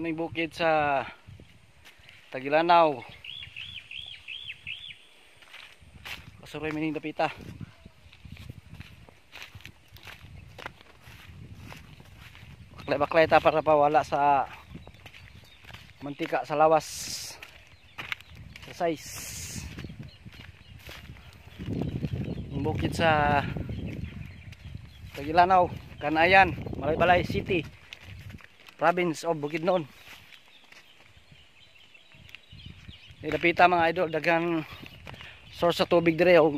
Maning bukid sa Tagilanaw. Kasuroy mining dapita. Baklay-baklay ta para pawala sa mantika sa lawas. Sa size. Yung bukid sa Tagilanaw, Kanayan, Malaybalay City, Province of Bukidnon. Nilapita mga idol, daghang source sa tubig dire o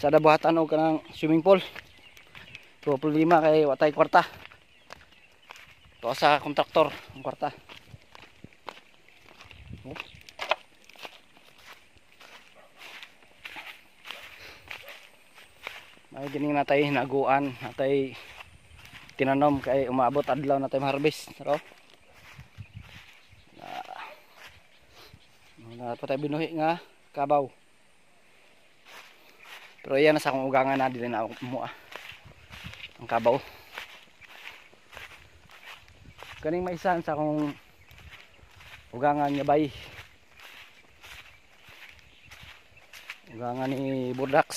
sa dabuhatan o kanang swimming pool. Pero problema kay watay kwarta. To sa kontraktor ang kwarta. May gining natay hinaguan, natay tinanom kay umaabot adlaw natay harvest, no? Patay binuhi nga kabaw. Pero iyan na sa akong ugangan na dili na mo ang kabaw. Kaning maisan sa akong ugangan nga bay. Ugangan ni Budax.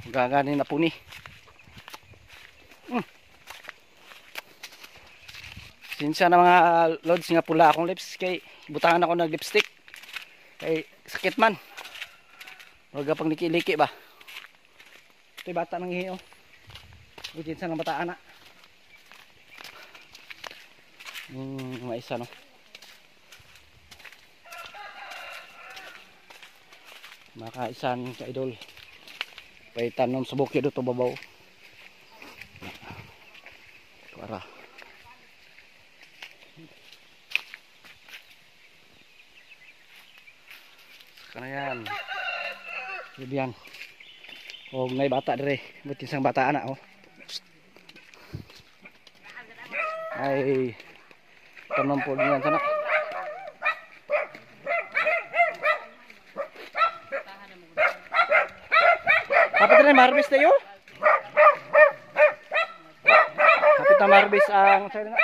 Ugangan ni Napuni. Sinsa na mga loads nga pula akong lips kay butangan ako ng lipstick. Kay sakit man. Huwag pang liki-liki ba. Ito'y bata nang ihi, oh. Butin sa ng bataan na. Maisa, no. Makaisan ka idol. Paitan sa bukid ito babaw. Para. Kanayan. Diyan. Oh, may bata dire. Buti sang bata anak, oh. Ay tanom po diyan sana. Kapit na harvest tayo? Kapit na harvest ang sayo na.